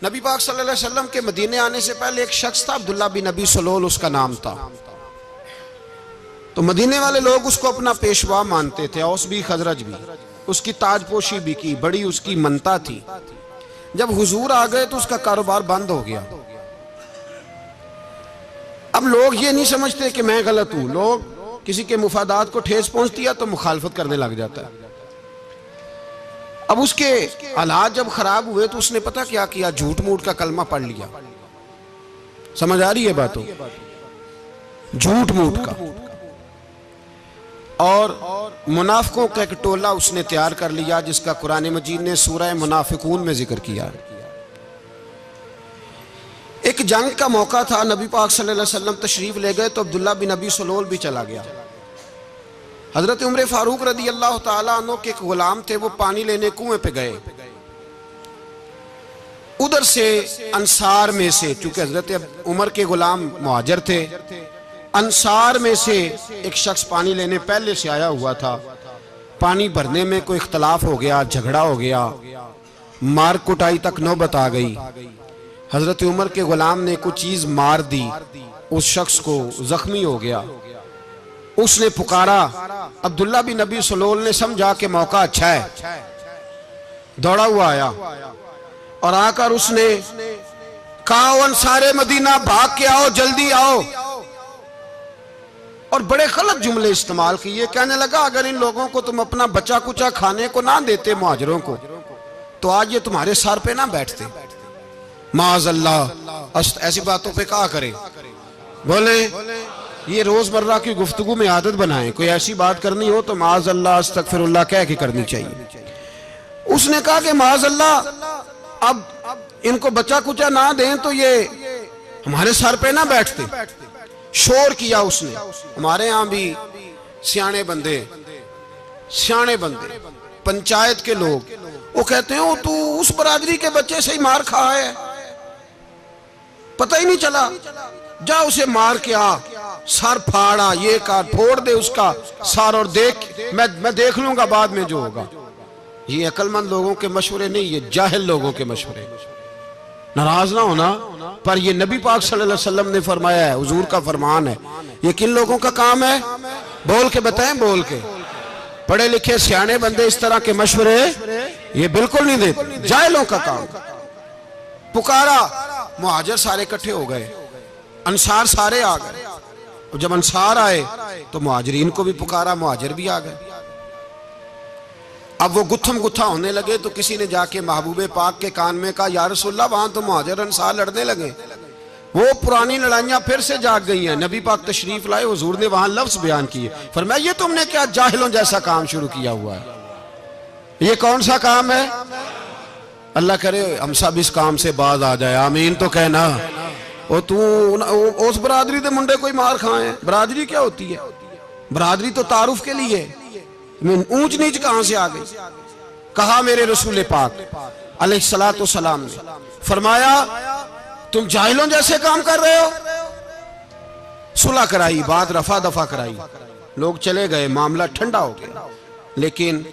नबी पाक सल्लल्लाहु अलैहि वसल्लम के मदीने आने से पहले एक शख्स था, अब्दुल्ला बिन नबी सलोल उसका नाम था। तो मदीने वाले लोग उसको अपना पेशवा मानते थे, औस भी खजरज भी। उसकी ताजपोशी भी की, बड़ी उसकी मनता थी। जब हुजूर आ गए तो उसका कारोबार बंद हो गया। अब लोग ये नहीं समझते कि मैं गलत हूं, लोग किसी के मुफादात को ठेस पहुंचती है तो मुखालफत करने लग जाता है। अब उसके हालात जब खराब हुए तो उसने पता क्या किया, झूठ मूठ का कलमा पढ़ लिया। समझ आ रही है बातों? झूठ मूठ का। और मुनाफिकों का एक टोला उसने तैयार कर लिया, जिसका कुरान मजीद ने सूरह मुनाफिकून में जिक्र किया। एक जंग का मौका था, नबी पाक सल्लल्लाहु अलैहि वसल्लम तशरीफ ले गए तो अब्दुल्ला बिन नबी सलोल भी चला गया। हजरत उमर फारूक रदी अल्लाह ताला अन्हु के एक गुलाम थे, वो पानी लेने कुएं पे गए। उधर से अंसार में से, चूंकि हजरत उमर के गुलाम मुहाजिर थे, अंसार में से एक शख्स पानी लेने पहले से आया हुआ था। पानी भरने में कोई इख्तलाफ हो गया, झगड़ा हो गया, मार कुटाई तक नौबत आ गई। हजरत उमर के गुलाम ने कुछ चीज मार दी, उस शख्स को जख्मी हो गया। उसने पुकारा, अब्दुल्ला बिन नबी सलोल ने समझा कि मौका अच्छा है, दौड़ा हुआ आया और आकर उसने कहा, अंसारे मदीना भाग के आओ, जल्दी आओ। और बड़े गलत जुमले इस्तेमाल किए। कहने लगा, अगर इन लोगों को तुम अपना बचा कुचा खाने को ना देते मुहाजिरों को, तो आज ये तुम्हारे सर पे ना बैठते। माअज़ल्लाह, ऐसी बातों पे कहा करे। बोले ये रोजमर्रा की गुफ्तगू में आदत बनाएं, कोई ऐसी बात करनी हो तो माअज़ल्लाह अस्तगफिरुल्लाह कह के करनी चाहिए। उसने कहा कि माअज़ल्लाह, अब इनको बचा कुचा ना दें तो ये हमारे सर पे ना बैठते। शोर किया उसने। हमारे यहाँ भी सियाने बंदे पंचायत के लोग, वो कहते हैं, वो तू उस बरादरी के बच्चे से ही मार खा है, पता ही नहीं चला, जा उसे मार के आ, सर फाड़ा, ये कर, फोड़ दे उसका सर और देख, मैं देख लूंगा बाद में जो होगा। ये अक्लमंद लोगों के मशवरे नहीं, ये जाहिल लोगों के मशवरे। नाराज ना होना, पर ये नबी पाक सल्लल्लाहु अलैहि वसल्लम ने फरमाया है, हुजूर का फरमान है। ये किन लोगों का काम है? बोल के बताएं, बोल के। पढ़े लिखे सियाने बंदे इस तरह के मशवरे ये बिल्कुल नहीं देते, जाहिलों का काम। पुकारा, मुहाजिर सारे इकट्ठे हो गए, अंसार सारे आ गए। और जब अंसार आए तो मुहाजिरीन को भी पुकारा, मुहाजिर भी आ गए। अब वो गुत्थम गुत्था होने लगे तो किसी ने जाके महबूबे पाक के कान में कहा, या रसूलल्लाह, वहां तो मुहाजिर अंसार लड़ने लगे, वो पुरानी लड़ाइयां फिर से जाग गई हैं। नबी पाक तशरीफ लाए, हुजूर ने वहां लफ्ज बयान किए, फरमाया ये तुमने क्या जाहिलों जैसा काम शुरू किया हुआ है? ये कौन सा काम है? अल्लाह करे हम सब इस काम से बाज आ जाए, आमीन तो कहना। वो तू उस बरादरी के मुंडे कोई मार खाए। बरादरी क्या होती है? बरादरी तो तारुफ के लिए, ऊंच नीच कहां से आ गई? कहा मेरे रसूल पाक अलैहिस्सलातु सलाम ने, फरमाया तुम जाहिलों जैसे काम कर रहे हो। सुलह कराई, बात रफा दफा कराई, लोग चले गए, मामला ठंडा हो गया। लेकिन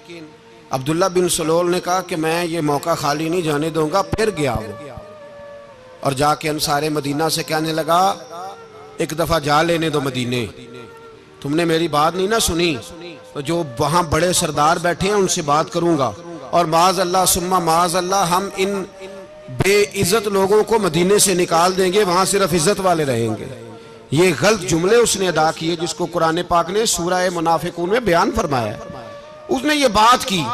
अब्दुल्ला बिन सलोल ने कहा कि मैं ये मौका खाली नहीं जाने दूंगा। फिर गया वो और जाके अंसारे मदीना से कहने लगा, एक दफा जा लेने दो मदीने, तुमने मेरी बात नहीं ना सुनी तो जो वहां बड़े सरदार बैठे हैं उनसे बात करूंगा, और माअज़ल्लाह सुम्मा माअज़ल्लाह हम इन बेइज्जत लोगों को मदीने से निकाल देंगे, वहां सिर्फ इज्जत वाले रहेंगे। ये गलत जुमले उसने अदा किए जिसको कुरान पाक ने सूरह मुनाफिकून में बयान फरमाया। उसने ये बात की।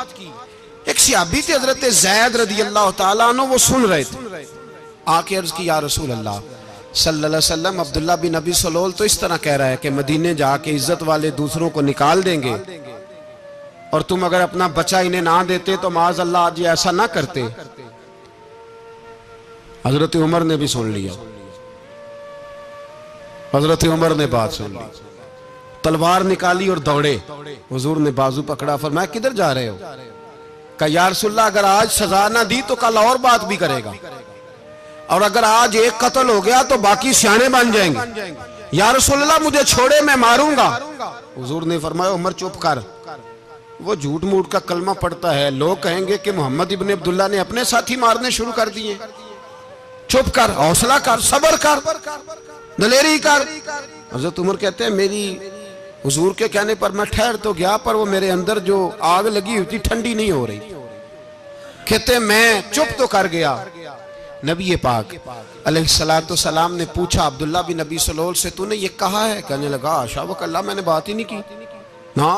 एक सहाबी थे हजरत ज़ैद रदी अल्लाह ताला अन्हु, वो सुन रहे थे। आके अर्ज की, या रसूल अल्लाह सल्लल्लाहु अलैहि वसल्लम, अब्दुल्ला बिन नबी सलोल तो इस तरह कह रहा है कि मदीने जाके इज्जत वाले दूसरों को निकाल देंगे, और तुम अगर अपना बच्चा इन्हें ना देते तो माअज़ल्लाह आज ऐसा ना करते। हजरत उमर ने भी सुन लिया, हजरत उमर ने बात सुन ली, तलवार निकाली और दौड़े। हुजूर ने बाजू पकड़ा, फरमाया किधर जा रहे हो? कहा या रसूलल्लाह, अगर आज सजा ना दी तो कल और बात भी करेगा, और अगर आज एक कत्ल हो गया तो बाकी सियाने बन जाएंगे। या रसूलल्लाह मुझे छोड़े, मैं मारूंगा। हुजूर ने फरमाया उमर चुप कर, वो झूठ मूठ का कलमा पढ़ता है, लोग कहेंगे कि मोहम्मद इब्ने अब्दुल्ला ने अपने साथी मारने शुरू कर दिए। चुप कर, हौसला कर, सब्र कर, दलेरी कर। हज़रत उमर कहते हैं मेरी हुजूर के कहने पर मैं ठहर तो गया, पर वो मेरे अंदर जो आग लगी हुई थी ठंडी नहीं हो रही। कहते मैं चुप तो कर गया। नबी पाक अलैहिस्सलातु सलाम ने पूछा अब्दुल्ला बिन नबी सलोल से, तूने ये कहा है? कहने लगा आशा व कल्ला, मैंने बात ही नहीं की ना।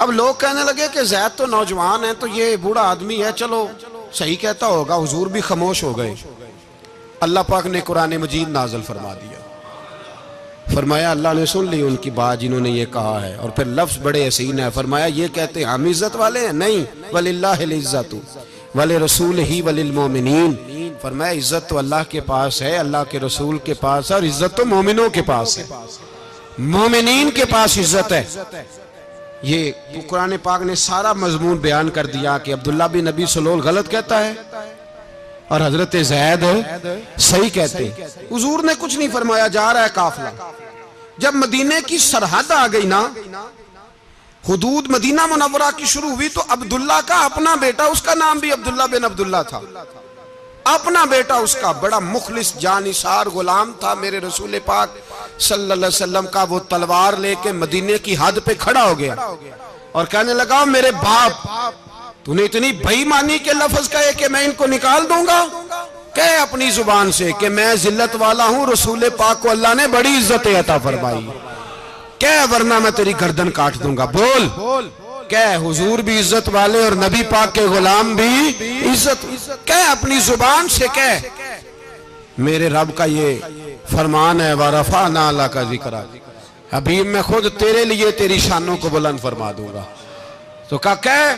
अब लोग कहने लगे कि ज़ैद तो नौजवान है, तो ये बूढ़ा आदमी है, चलो सही कहता होगा। हुजूर भी खामोश हो गए। अल्लाह पाक ने कुरान मजीद नाज़िल फरमा दिया। फरमाया अल्लाह ने सुन ली उनकी बात जिन्होंने ये कहा है, और फिर लफ्ज़ बड़े हसीन है। फरमाया ये कहते हैं हम इज्जत वाले हैं? नहीं, वलिल्लाहिल इज्जतु वले रसूल ही वलिल मोमिनीन। फरमाया इज्जत तो अल्लाह के पास है, अल्लाह के रसूल के पास है, और इज्जत तो मोमिनों के पास है, मोमिनीन के पास इज्जत है। ये कुरान पाक ने सारा मजमून बयान कर दिया कि अब्दुल्ला बिन नबी सलोल गलत कहता है और हजरत ज़ैद सही कहते। हुजूर ने कुछ नहीं फरमाया, जा रहा है काफिला। जब मदीने की सरहद आ गई ना, हुदूद मदीना मुनव्वरा की शुरू हुई, तो अब्दुल्ला का अपना बेटा, उसका नाम भी अब्दुल्ला बिन अब्दुल्ला था, अपना बेटा उसका बड़ा मुखलिस जानिसार गुलाम था मेरे रसूल पाक सल्लल्लाहु अलैहि वसल्लम का। वो तलवार लेके मदीने की हद पे खड़ा हो गया और कहने लगा मेरे बाप, तूने इतनी बेईमानी के लफ्ज कहे कि मैं इनको निकाल दूंगा? कहे अपनी जुबान से कि मैं जिल्लत वाला हूं, रसूल पाक को अल्लाह ने बड़ी इज्जत अता फरमाई, कह वरना मैं तेरी गर्दन काट दूंगा। बोल कह हुजूर भी इज्जत वाले और नबी पाक के गुलाम भी इज्जत, कह अपनी जुबान से कह। मेरे रब का ये फरमान है, वरफा नाला का जिक्र, हबीब मैं खुद तेरे लिए तेरी शानों को बुलंद फरमा दूंगा। तो कह,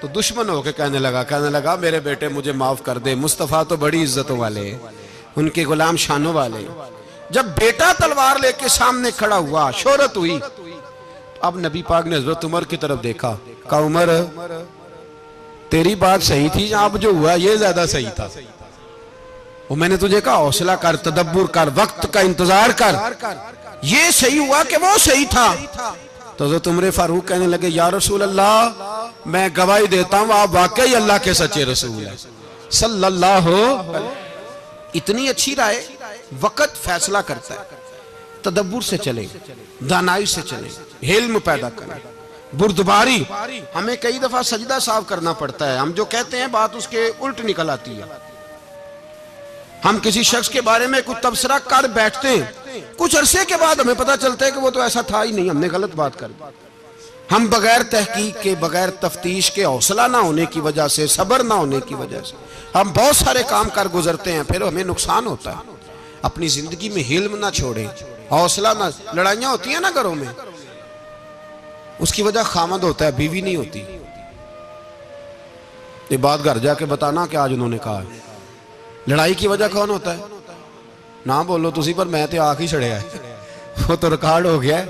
तो दुश्मन होके कहने लगा मेरे बेटे मुझे माफ कर दे, मुस्तफ़ा तो बड़ी इज्जतों वाले, उनके गुलाम शानों वाले। जब बेटा तलवार लेके सामने खड़ा हुआ, शोहरत हुई, अब नबी पाक ने हजरत उमर की तरफ देखा, कहा उमर तेरी बात सही थी, अब जो हुआ ये ज्यादा सही था। वो मैंने तुझे कहा हौसला कर, तदब्बुर कर, वक्त का इंतजार कर, ये सही हुआ कि वो सही था। तो हजरत उमर फारूक कहने लगे या रसूल अल्लाह, मैं गवाही देता हूं आप वाकई अल्लाह के सच्चे रसूल हैं सल्लल्लाहु। इतनी अच्छी राय, वक्त फैसला करता है। तदब्बुर से चले, दानाई से चले, हिल्म पैदा करें, बुर्दबारी। हमें कई दफा सजदा साफ करना पड़ता है, हम जो कहते हैं बात उसके उल्ट निकल आती है। हम किसी शख्स के बारे में कुछ तबसरा कर बैठते हैं, कुछ अरसे के बाद हमें पता चलता है कि वो तो ऐसा था ही नहीं, हमने गलत बात कर दी। हम बगैर तहकीक के, बगैर तफ्तीश के, हौसला ना होने की वजह से, सब्र ना होने की वजह से हम बहुत सारे काम कर गुजरते हैं, फिर हमें नुकसान होता है। अपनी जिंदगी में हिल्म ना छोड़ें, हौसला ना। लड़ाइयां होती है ना घरों में, उसकी वजह खामद होता है, बीवी नहीं होती। ये बात घर जाके बताना कि आज उन्होंने कहा है। लड़ाई की वजह कौन होता है? ना बोलो तुसी, पर मैं तो आख ही छड़िया है, वो तो रिकॉर्ड हो गया है।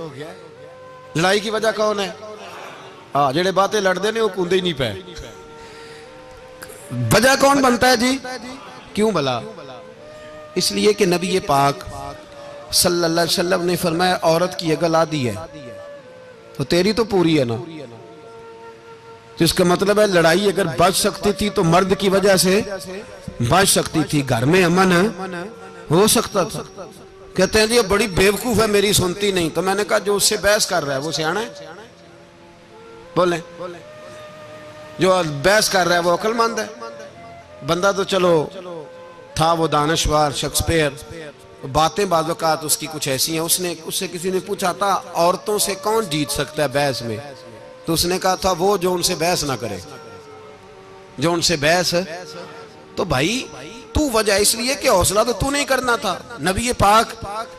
लड़ाई की वजह कौन है? हाँ, जेड़े बातें लड़ते ने वो कूदे ही नहीं पे। वजह कौन बनता है जी? क्यों भला? इसलिए कि नबी पाक सल्लल्लाहु अलैहि वसल्लम ने फरमाया औरत की अगल आदि है तो तेरी तो पूरी है ना। जिसका मतलब है लड़ाई अगर बच सकती थी तो मर्द की वजह से बच सकती थी, घर में अमन हो सकता था। कहते हैं जी बड़ी बेवकूफ है, मेरी सुनती नहीं। तो मैंने कहा जो उससे बहस कर रहा है वो सियाना है? बोले जो बहस कर रहा है वो अक्लमंद है? बंदा तो चलो था वो दानश्वर शेक्सपियर, बातें बाज़ उसकी कुछ ऐसी हैं। उससे किसी ने पूछा था औरतों से कौन जीत सकता है बहस में, तो उसने कहा था वो जो उनसे बहस ना करे, जो उनसे बहस। तो भाई तू वजह इसलिए कि हौसला तो तू नहीं करना था। नबी पाक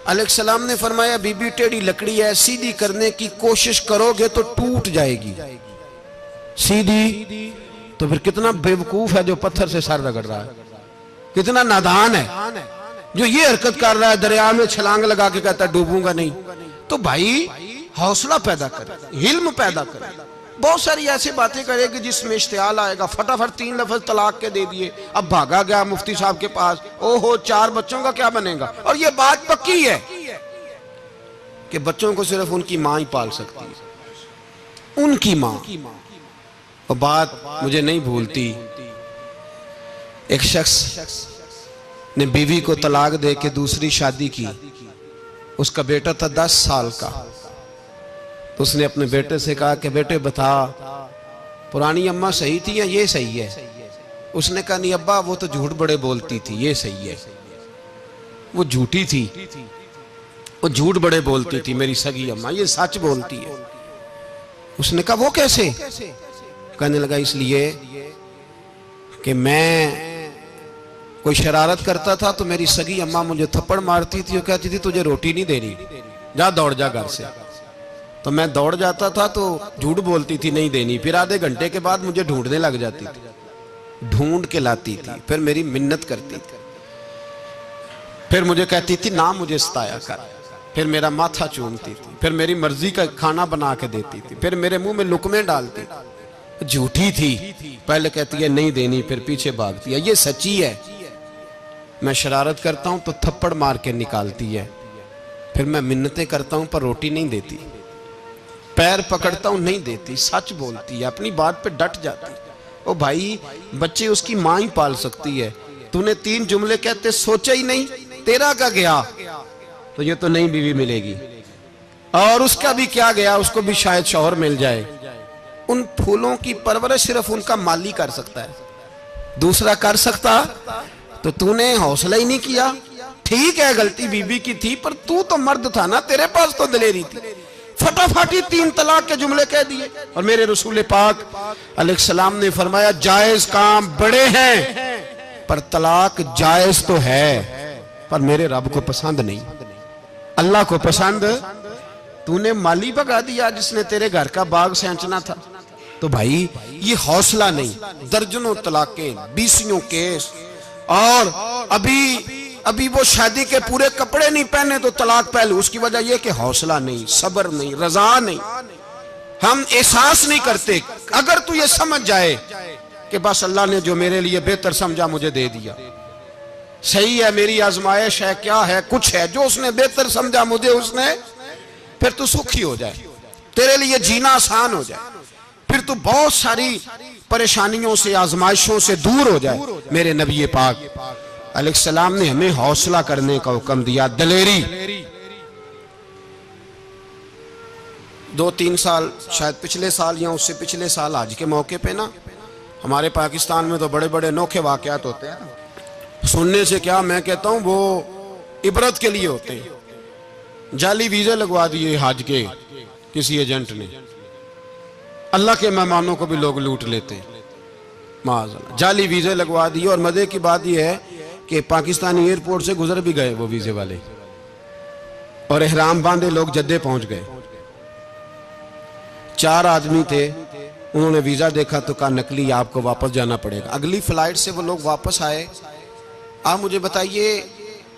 अलैहिस्सलाम ने फरमाया बीबी टेढ़ी लकड़ी है, सीधी करने की कोशिश करोगे तो टूट जाएगी। सीधी तो फिर कितना बेवकूफ है जो पत्थर से सर रगड़ रहा है, कितना नादान है जो ये हरकत कर रहा है, दरिया में छलांग लगा के कहता है डूबूंगा नहीं। तो भाई हौसला पैदा कर, हिल्म पैदा कर। बहुत सारी ऐसी बातें करेगी जिसमें इश्तियाल आएगा, फटाफट 3 लफ्ज तलाक के दे दिए, अब भागा गया मुफ्ती साहब के पास, ओहो 4 बच्चों का क्या बनेगा। और ये बात पक्की है कि बच्चों को सिर्फ उनकी मां ही पाल सकती है, उनकी मां। और बात मुझे नहीं भूलती, एक शख्स ने बीवी को तलाक दे के दूसरी शादी की। उसका बेटा था 10 साल का। तो उसने अपने बेटे से कहा कि बेटे बता, पुरानी अम्मा सही थी या ये सही है? उसने कहा नहीं अब्बा, वो तो झूठ बड़े बोलती थी, ये सही है। वो झूठी थी, वो झूठ बड़े बोलती थी मेरी सगी अम्मा, ये सच बोलती है। उसने कहा वो कैसे? कहने लगा इसलिए कि मैं कोई शरारत करता था तो मेरी सगी अम्मा मुझे थप्पड़ मारती थी और कहती थी तुझे रोटी नहीं दे रही, जा दौड़ जा घर से। तो मैं दौड़ जाता था तो झूठ बोलती थी नहीं देनी, फिर आधे घंटे के बाद मुझे ढूंढने लग जाती थी, ढूंढ के लाती थी, फिर मेरी मिन्नत करती थी, फिर मुझे कहती थी ना मुझे सताया कर, फिर मेरा माथा चूमती थी, फिर मेरी मर्जी का खाना बना के देती थी, फिर मेरे मुंह में लुकमे डालती थी। झूठी थी, पहले कहती है नहीं देनी, फिर पीछे भागती है। ये सच्ची है, मैं शरारत करता हूं तो थप्पड़ मार के निकालती है, फिर मैं मिन्नतें करता हूं पर रोटी नहीं देती, पैर पकड़ता हूं नहीं देती, सच बोलती है, अपनी बात पे डट जाती। ओ भाई, बच्चे उसकी मां ही पाल सकती है, तूने 3 जुमले कहते सोचा ही नहीं, तेरा क्या गया? तो ये तो नई बीवी मिलेगी, और उसका भी क्या गया, उसको भी शायद शौहर मिल जाए। उन फूलों की परवरिश सिर्फ उनका माली कर सकता है, दूसरा कर सकता? तो तूने हौसला ही नहीं किया। ठीक है गलती बीबी की थी, पर तू तो मर्द था ना, तेरे पास तो दिलेरी थी, फटाफटी 3 तलाक के जुमले कह दिए। और मेरे रसूल पाक अलैहिस्सलाम ने फरमाया जायज काम बड़े हैं, पर तलाक जायज तो है, पर मेरे रब को पसंद नहीं, अल्लाह को पसंद। तूने माली भगा दिया जिसने तेरे घर का बाग सेंचना था। तो भाई ये हौसला नहीं, दर्जनों तलाकें, 20 केस, और अभी वो शादी के पूरे कपड़े नहीं पहने तो तलाक पहलू। उसकी वजह यह कि हौसला नहीं, सब्र नहीं, रजा नहीं, हम एहसास नहीं करते। अगर तू ये समझ जाए कि बस अल्लाह ने जो मेरे लिए बेहतर समझा मुझे दे दिया, सही है, मेरी आजमाइश है, क्या है, कुछ है, जो उसने बेहतर समझा मुझे उसने, फिर तू सुखी हो जाए, तेरे लिए जीना आसान हो जाए, फिर तू बहुत सारी परेशानियों से, आजमाइशों से दूर हो जाए। मेरे नबी पाक अलैहिस्सलाम ने हमें हौसला करने का हुक्म दिया, दलेरी। 2-3 साल, शायद पिछले साल या उससे पिछले साल आज के मौके पे ना, हमारे पाकिस्तान में तो बड़े बड़े अनोखे वाकयात होते हैं। सुनने से क्या, मैं कहता हूं वो इबरत के लिए होते हैं। जाली वीजे लगवा दिए हज के किसी एजेंट ने, अल्लाह के मेहमानों को भी लोग लूट लेते हैं, माज़अल्लाह, जाली वीजे लगवा दिए। और मजे की बात यह है कि पाकिस्तानी एयरपोर्ट से गुजर भी गए वो वीजे वाले, और एहराम बांधे लोग जद्दे पहुंच गए। 4 आदमी थे, उन्होंने वीजा देखा तो कहा नकली, आपको वापस जाना पड़ेगा। अगली फ्लाइट से वो लोग वापस आए। आप मुझे बताइए,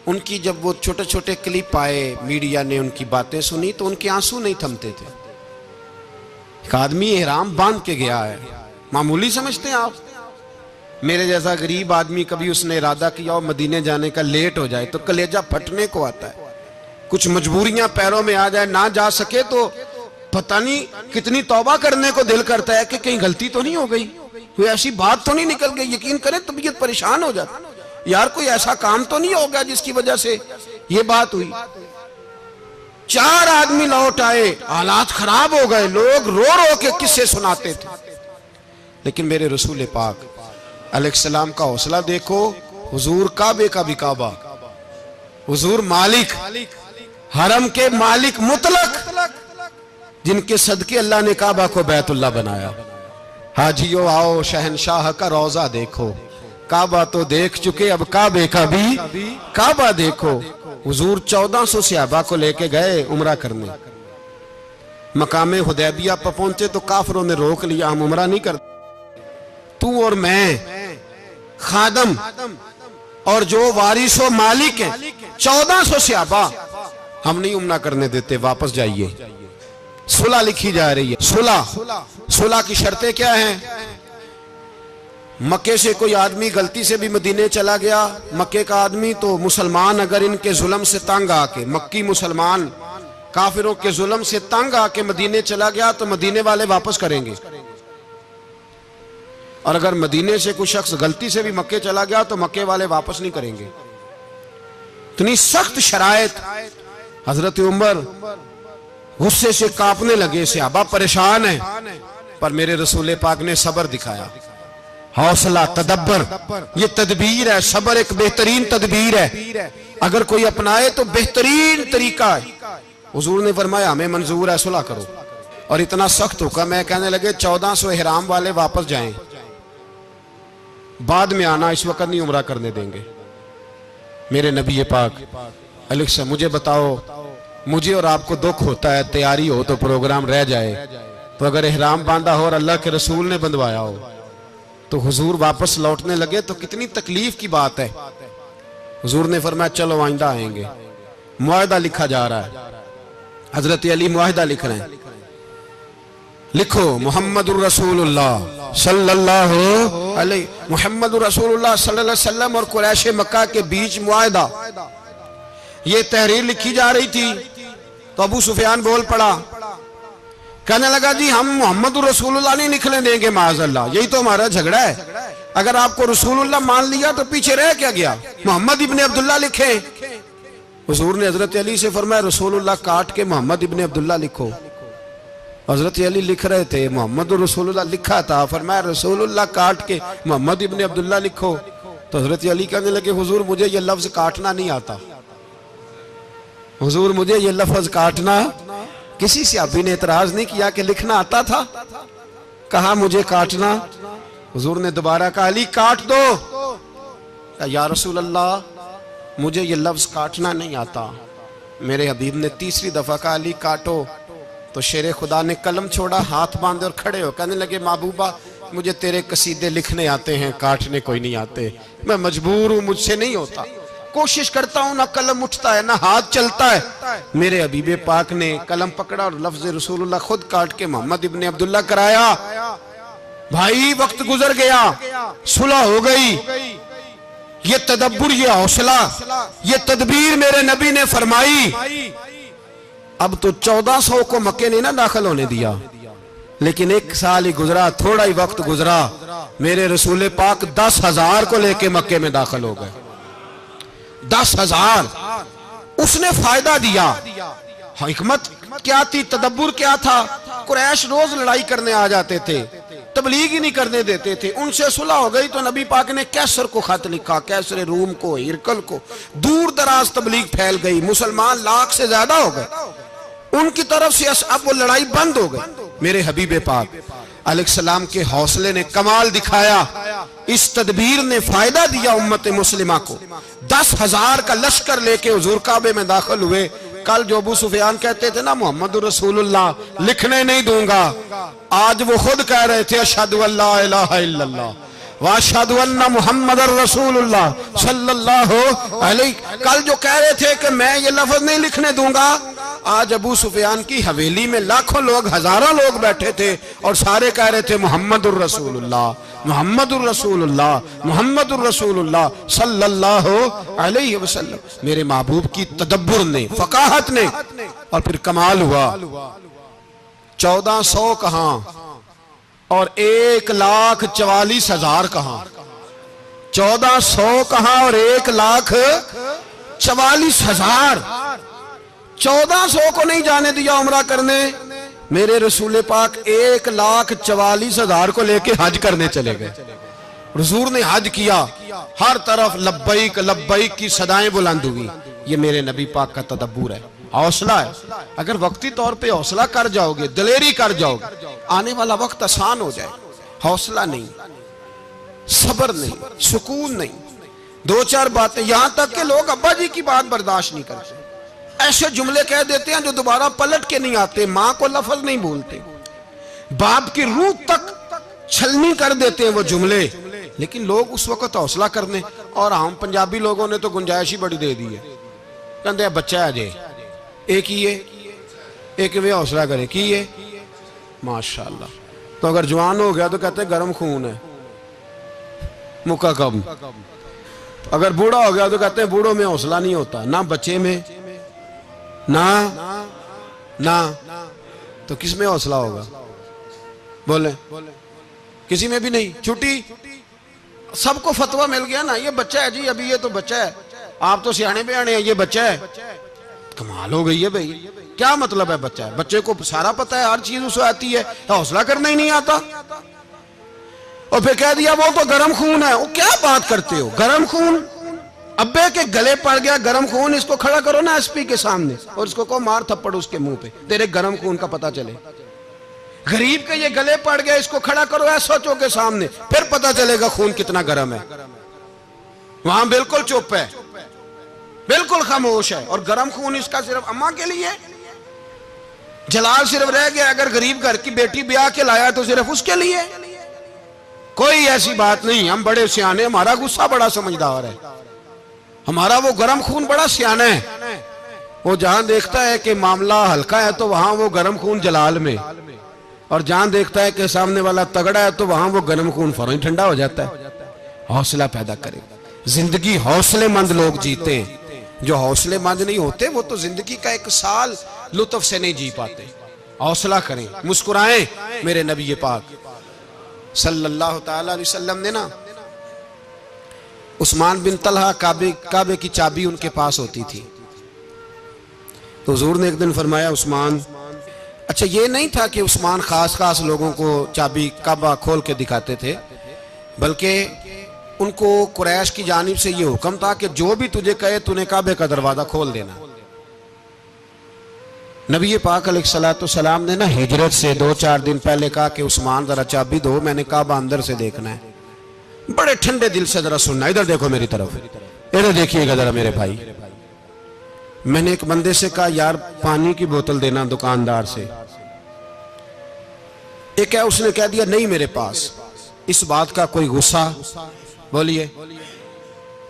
उनकी जब वो छोटे छोटे क्लिप आए, मीडिया ने उनकी बातें सुनी तो उनके आंसू नहीं थमते थे। एक आदमी एहराम बांध के गया है, मामूली समझते हैं आप? मेरे जैसा गरीब आदमी, कभी उसने इरादा किया और मदीने जाने का, लेट हो जाए तो कलेजा फटने को आता है, कुछ मजबूरियां पैरों में आ जाए, ना जा सके तो पता नहीं कितनी तौबा करने को दिल करता है कि कहीं गलती तो नहीं हो गई, कोई ऐसी बात तो नहीं निकल गई। यकीन करें तबीयत परेशान हो जाती, यार कोई ऐसा काम तो नहीं होगा जिसकी वजह से ये बात हुई। 4 आदमी लौट आए, हालात खराब हो गए, लोग रो रो के किस्से सुनाते थे। लेकिन मेरे रसूल पाक अलैहिस्सलाम का हौसला देखो। हुजूर काबे का भी काबा, हुजूर मालिक, हरम के मालिक मुतलक, जिनके सदके अल्लाह ने काबा को बैतुल्लाह बनाया। हाजियो आओ शहनशाह का रोजा देखो, काबा तो देख चुके, अब काबे का भी काबा देखो। हुजूर 1400 सहाबा को लेके गए उमरा करने, मकामे हुदैबिया पर पहुंचे तो काफिरों ने रोक लिया, हम उमरा नहीं करते। तू और मैं खादम और जो वारिसो मालिक हैं, 1400 सहाबा, हम नहीं उमरा करने देते, वापस जाइए। सुलह लिखी जा रही है, सुलह की शर्तें क्या हैं? मक्के से कोई आदमी गलती से भी मदीने चला गया, मक्के का आदमी, तो मुसलमान अगर इनके जुल्म से तंग आके, मक्की मुसलमान काफिरों के जुल्म से तंग आके मदीने चला गया तो मदीने वाले वापस करेंगे। और अगर मदीने से कोई शख्स गलती से भी मक्के चला गया तो मक्के वाले वापस नहीं करेंगे। इतनी सख्त शराइत। हजरत उमर गुस्से से कांपने लगे, सहाबा परेशान है, पर मेरे रसूल पाक ने सब्र दिखाया, हौसला, तदब्बर। ये तदबीर है, सब्र एक बेहतरीन तदबीर है, अगर कोई अपनाए तो बेहतरीन तरीका है। हुजूर ने फरमाया हमें मंजूर है, सुलह करो। और इतना सख्त हुक्म है, कहने लगे 1400 इहराम वाले वापस जाएं, बाद में आना, इस वक्त नहीं उम्रा करने देंगे। मेरे नबी पाक अलैहि, मुझे बताओ, मुझे और आपको दुख होता है तैयारी हो तो प्रोग्राम रह जाए, तो अगर इहराम बांधा हो और अल्लाह के रसूल ने बंधवाया हो तो हुजूर वापस लौटने लगे तो कितनी तकलीफ की बात है। हुजूर ने फरमाया चलो आइंदा आएंगे। मुआहदा लिखा जा रहा है, हजरत अली मुआहदा लिख रहे हैं, लिखो मोहम्मदुर रसूलुल्लाह सल्लल्लाहु अलैहि, मोहम्मदुर रसूलुल्लाह सल्लल्लाहु अलैहि वसल्लम और कुरैश मक्का के बीच मुआहदा। ये तहरीर लिखी जा रही थी तो अबू सुफियान बोल पड़ा, कहने लगा जी हम मोहम्मदुर रसूलुल्लाह नहीं निकलने देंगे माज़अल्लाह, यही तो हमारा झगड़ा है। अगर आपको रसूलुल्लाह मान लिया तो पीछे रह क्या गया, मोहम्मद इब्ने अब्दुल्लाह लिखे। हुजूर ने हजरत अली से फरमाया रसूलुल्लाह काट के मोहम्मद इब्ने अब्दुल्लाह लिखो। हजरत अली लिख रहे थे, मोहम्मद रसूलुल्लाह लिखा था, फरमाया रसूलुल्लाह काट के मोहम्मद इब्ने अब्दुल्लाह लिखो। तो हजरत अली कहने लगे हुजूर मुझे ये लफ्ज काटना नहीं आता, हुजूर मुझे ये लफ्ज काटना। किसी सहाबी ने एतराज नहीं किया कि लिखना आता था, कहा मुझे काटना। हुजूर ने दोबारा कहा अली काट दो। या रसूल अल्लाह मुझे ये लफ्ज काटना नहीं आता। मेरे हबीब ने तीसरी दफा कहा अली काटो। तो शेरे खुदा ने कलम छोड़ा, हाथ बांधे और खड़े हो कहने लगे महबूबा मुझे तेरे कसीदे लिखने आते हैं, काटने कोई नहीं आते, मैं मजबूर हूं, मुझसे नहीं होता, कोशिश करता हूं, ना कलम उठता है ना हाथ चलता है। मेरे हबीबे पाक ने कलम पकड़ा और लफ्ज रसूलुल्लाह खुद काट के मोहम्मद इब्ने अब्दुल्लाह कराया। भाई वक्त गुजर गया, सुलह हो गई। ये तदब्बुर, ये हौसला, ये तदबीर मेरे नबी ने फरमाई। अब तो 1400 को मक्के ने ना दाखिल होने दिया, लेकिन एक साल ही गुजरा, थोड़ा ही वक्त गुजरा, मेरे रसूल पाक 10,000 को लेके मक्के में दाखिल हो गए। 10,000 उसने फायदा दिया। हिकमत क्या थी, तदब्बुर क्या था? कुरैश रोज लड़ाई करने आ जाते थे, तबलीग ही नहीं करने देते थे। उनसे सुलह हो गई तो नबी पाक ने कैसर को खत लिखा, कैसर रूम को, हिरकल को, दूर दराज तबलीग फैल गई, मुसलमान लाख से ज्यादा हो गए उनकी तरफ से। अब वो लड़ाई बंद हो गई। मेरे हबीबे पाक अलैहिस्सलाम के हौसले ने कमाल दिखाया, इस तदबीर ने फायदा दिया उम्मत मुस्लिमा को। 10,000 का लश्कर लेके हुजूर काबे में दाखिल हुए। कल जो अबू सुफियान कहते थे ना मोहम्मद रसूलुल्लाह लिखने नहीं दूंगा, आज वो खुद कह रहे थे अशहदु अल्ला इलाहा इल्लल्लाह व अशहदु अन्ना मुहम्मदर रसूलुल्लाह सल्लल्लाहु अलैहि। कल जो कह रहे थे कि मैं ये लफ्ज नहीं लिखने दूंगा, आज अबू सुफियान की हवेली में लाखों लोग, हजारों लोग बैठे थे और सारे कह रहे थे मोहम्मदुर रसूलुल्लाह, मोहम्मदुर रसूलुल्लाह, मोहम्मदुर रसूलुल्लाह सल्लल्लाहु अलैहि वसल्लम। मेरे महबूब की तदब्बुर ने, फकाहत ने, और फिर कमाल हुआ। 1400 कहां और 1,44,000 कहां, 1400 कहां और 1,44,000। 1400 को नहीं जाने दिया उम्रा करने। मेरे रसूल पाक 1,44,000 को लेके हज करने चले गए। हुजूर ने हज किया, हर तरफ लब्बैक लब्बैक की सदाएं बुलंद हुई। ये मेरे नबी पाक का तदब्बुर है, हौसला है। अगर वक्ती तौर पे हौसला कर जाओगे, दिलेरी कर जाओगे, आने वाला वक्त आसान हो जाए। हौसला नहीं, सब्र नहीं, सुकून नहीं, दो चार बातें, यहां तक के लोग अब्बा जी की बात बर्दाश्त नहीं करते, ऐसे जुमले कह देते हैं जो दोबारा पलट के नहीं आते, मां को लफ्ज नहीं बोलते, बाप की रूह तक छलनी कर देते हैं वो जुमले। लेकिन लोग उस वक्त हौसला करने, और हम पंजाबी लोगों ने तो गुंजाइश ही बड़ी दे दी है, कहते बच्चा है जे एक ही है, एक वे हौसला करे की है माशाल्लाह। तो अगर जवान हो गया तो कहते गर्म खून है, मुका कम। अगर बूढ़ा हो गया तो कहते हैं बूढ़ों में हौसला नहीं होता, ना बच्चे में ना तो किस में हौसला होगा? बोले किसी में भी नहीं। छुट्टी, सबको फतवा मिल गया ना, ये बच्चा है जी, अभी ये तो बच्चा है, आप तो सियाने बयाने हैं, ये बच्चा है। कमाल हो गई है भाई, क्या मतलब है बच्चा है? बच्चे को सारा पता है, हर चीज उसे आती है, हौसला करना ही नहीं आता। और फिर कह दिया वो तो गर्म खून है। वो क्या बात करते हो, गर्म खून? अब्बे के गले पड़ गया गर्म खून, इसको खड़ा करो ना एसपी के सामने और इसको कहो मार थप्पड़ उसके मुंह पे, तेरे गर्म खून का पता चले। गरीब के ये गले पड़ गया, इसको खड़ा करो एसओचओ के सामने, फिर पता चलेगा खून कितना गर्म है। वहां बिल्कुल चुप है, बिल्कुल खामोश है। और गर्म खून इसका सिर्फ अम्मा के लिए, जलाल सिर्फ रह गया अगर गरीब घर की बेटी ब्याह के लाया तो सिर्फ उसके लिए। कोई ऐसी बात नहीं, हम बड़े सियाने, हमारा गुस्सा बड़ा समझदार है, हमारा वो गर्म खून बड़ा सियाना है। वो जहां देखता है कि मामला हल्का है तो वहां वो गर्म खून जलाल में, और जहां देखता है कि सामने वाला तगड़ा है तो वहां वो गर्म खून फौरन ठंडा हो जाता है। हौसला पैदा करें, जिंदगी हौसलेमंद लोग जीते हैं, जो हौसलेमंद नहीं होते वो तो जिंदगी का एक साल लुत्फ से नहीं जी पाते। हौसला करें, मुस्कुराएं। मेरे नबी पाक सल्लल्लाहु ताला अलैहि वसल्लम ने ना, उस्मान बिन तलहा काबे की चाबी उनके पास होती थी, तो हुजूर ने एक दिन फरमाया उस्मान, अच्छा ये नहीं था कि उस्मान खास खास लोगों को चाबी काबा खोल के दिखाते थे, बल्कि उनको कुरैश की जानिब से ये हुक्म था कि जो भी तुझे कहे तूने काबे का दरवाजा खोल देना। नबी पाक अलैहिस्सलाम ने ना हिजरत से 2-4 दिन पहले कहा कि उस्मान जरा चाबी दो, मैंने काबा अंदर से देखना है। बड़े ठंडे दिल से जरा सुनना, इधर देखो मेरी तरफ, इधर देखिएगा जरा मेरे भाई। मैंने एक बंदे से कहा यार पानी की बोतल देना दुकानदार से, एक है उसने कह दिया नहीं मेरे पास। इस बात का कोई गुस्सा? बोलिए।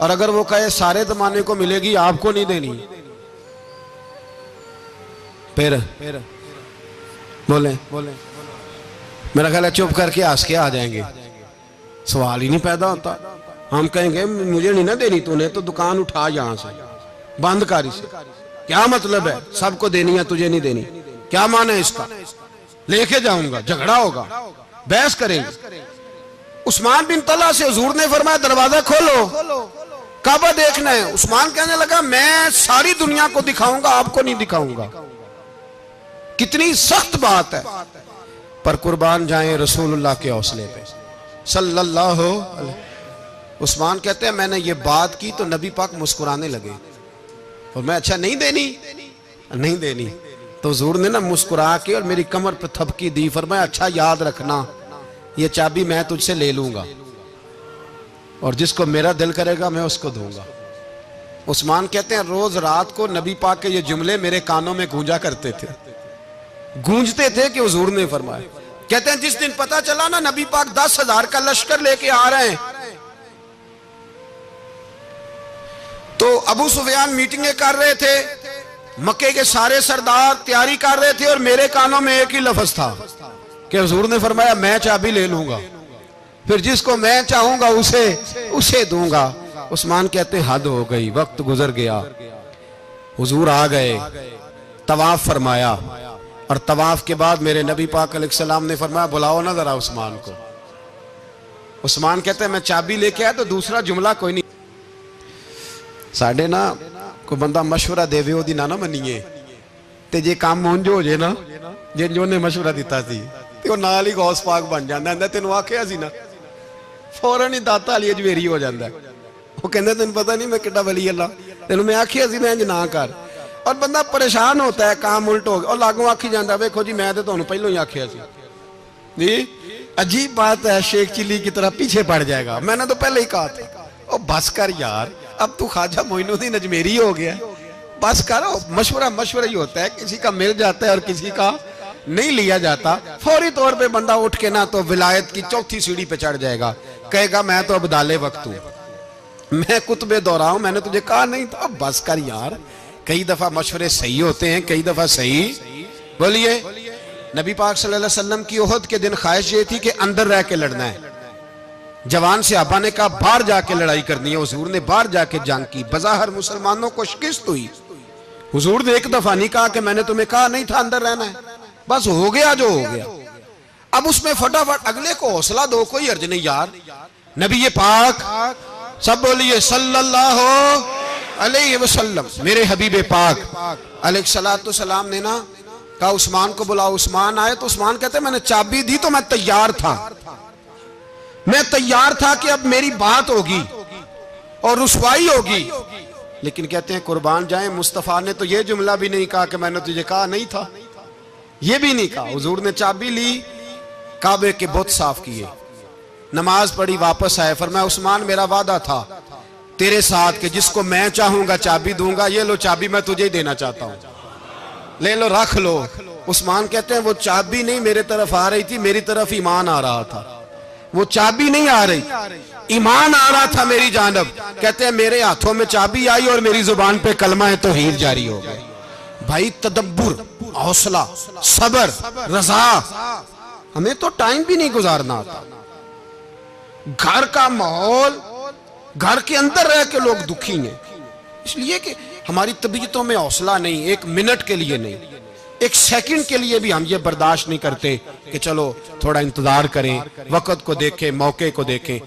और अगर वो कहे सारे जमाने को मिलेगी आपको नहीं देनी, फिर बोले मेरा ख्याल है चुप करके हंस के आ जाएंगे, सवाल ही नहीं पैदा होता। हम कहेंगे मुझे नहीं ना देनी, तूने तो दुकान उठा यहां से, बंद कर इसे। क्या मतलब है सबको देनी है तुझे नहीं देनी? क्या माने इसका? लेके जाऊंगा, झगड़ा होगा, बहस करेंगे। उस्मान बिन तलहा से हुजूर ने फरमाया दरवाजा खोलो, काबा देखना है। उस्मान कहने लगा मैं सारी दुनिया को दिखाऊंगा, आपको नहीं दिखाऊंगा। कितनी सख्त बात है, पर कुर्बान जाएं रसूलुल्लाह के हौसले पे सल्लल्लाहु अलैहि। उस्मान कहते हैं मैंने ये बात की तो नबी पाक मुस्कुराने लगे, और मैं अच्छा नहीं देनी, नहीं देनी। तो हुजूर ने ना मुस्कुरा के और मेरी कमर पे थपकी दी, फरमाया अच्छा याद रखना ये चाबी मैं तुझसे ले लूंगा, और जिसको मेरा दिल करेगा मैं उसको दूंगा। उस्मान कहते हैं रोज रात को नबी पाक के ये जुमले मेरे कानों में गूंजा करते थे, गूंजते थे कि हुजूर ने फरमाया। कहते हैं जिस दिन पता चला ना नबी पाक 10,000 का लश्कर लेके आ रहे हैं, तो अबू सुफियान मीटिंगें कर रहे थे, मक्के के सारे सरदार तैयारी कर रहे थे, और मेरे कानों में एक ही लफ्ज था कि हुजूर ने फरमाया मैं चाबी ले लूंगा, फिर जिसको मैं चाहूंगा उसे दूंगा। उस्मान कहते हद हो गई, वक्त गुजर गया, हुजूर आ गए, तवाफ फरमाया, और तवाफ के बाद मेरे नबी पाक अलैहिस्सलाम ने फरमाया बुलाओ ना जरा उस्मान को। उस्मान कहते हैं मैं चाबी लेके आया तो दूसरा जुमला कोई नहीं। साढ़े ना कोई बंदा मशवरा देवे ओदी ना मनीए, ते जे काम मुंज हो जे ना, जे जो ने मशवरा दिता सी ते ओ नाल ही गौस पाक बन जांदा है। तेनू आखिया सी ना, फौरन ही दाता वाली अजमेरी हो जाता है। वो कहंदे तेन पता नहीं मैं किड्डा वली अल्लाह, तेनू मैं आखिया सी मैं इंज ना कर। और बंदा परेशान होता है, काम उल्ट हो गया, और लागू आखी जाता वेखो जी मैं तो तुहानू पहलों ही आखिया सी जी। अजीब बात है, शेख चिल्ली की तरह पीछे पड़ जाएगा, मैंने तो पहले ही कहा था। ओ बस कर यार, अब तू ख्वाजा मोइनुद्दीन अजमेरी हो गया, बस करो। मशवरा ही होता है, किसी का मिल जाता है और किसी का नहीं लिया जाता। फौरी तौर पे बंदा उठ के ना तो विलायत की चौथी सीढ़ी पे चढ़ जाएगा, कहेगा मैं तो अब्दाले वक्त हूं, मैं कुतबे दौरा हूं, मैंने तुझे कहा नहीं था। अब बस कर यार, कई दफा मशवरे सही होते हैं, कई दफा सही। बोलिए। नबी पाक सल्लल्लाहु अलैहि वसल्लम की ओहद के दिन ख्वाहिश ये थी कि अंदर रह के लड़ना है। जवान सहाबा ने कहा बाहर जाके लड़ाई करनी है, हुजूर ने बाहर जाके जंग की, बज़ाहिर मुसलमानों को शिकस्त हुई। हुजूर ने एक दफा नहीं कहा कि मैंने तुम्हें कहा नहीं था अंदर रहना है, बस हो गया जो हो गया। अब उसमें फटाफट अगले को हौसला दो, कोई अर्ज नहीं यार। नबी पाक, सब बोलिए सल्लल्लाहु अलैहि वसल्लम, मेरे हबीब पाक अलैहिस्सलातु सलाम ने ना कहा उस्मान को बुलाओ। उस्मान आए तो उस्मान कहते मैंने चाबी दी तो मैं तैयार था, मैं तैयार था कि अब मेरी बात होगी और रुसवाई होगी। लेकिन कहते हैं कुर्बान जाए, मुस्तफा ने तो ये जुमला भी नहीं कहा कि मैंने तुझे कहा नहीं था, ये भी नहीं कहा। हुजूर ने चाबी ली, काबे के बुत साफ किए, नमाज पढ़ी, वापस आए। फरमाया उस्मान मेरा वादा था तेरे साथ कि जिसको मैं चाहूंगा चाबी दूंगा, ये लो चाबी मैं तुझे ही देना चाहता हूं, ले लो रख लो। उस्मान कहते हैं वो चाबी नहीं मेरे तरफ आ रही थी, मेरी तरफ ईमान आ रहा था। वो चाबी नहीं आ रही, ईमान आ रहा था मेरी जानब। कहते हैं मेरे हाथों में चाबी आई और मेरी जुबान पे कलमा है तौहीद जारी हो गया। भाई तदब्बुर, हौसला, सबर, रजा, हमें तो टाइम भी नहीं गुजारना आता। घर का माहौल, घर के अंदर रह के लोग दुखी हैं, इसलिए कि हमारी तबीयतों में हौसला नहीं, एक मिनट के लिए नहीं, एक सेकंड के लिए भी हम ये बर्दाश्त नहीं करते कि चलो थोड़ा इंतजार करें, वक्त को देखें, मौके को देखें।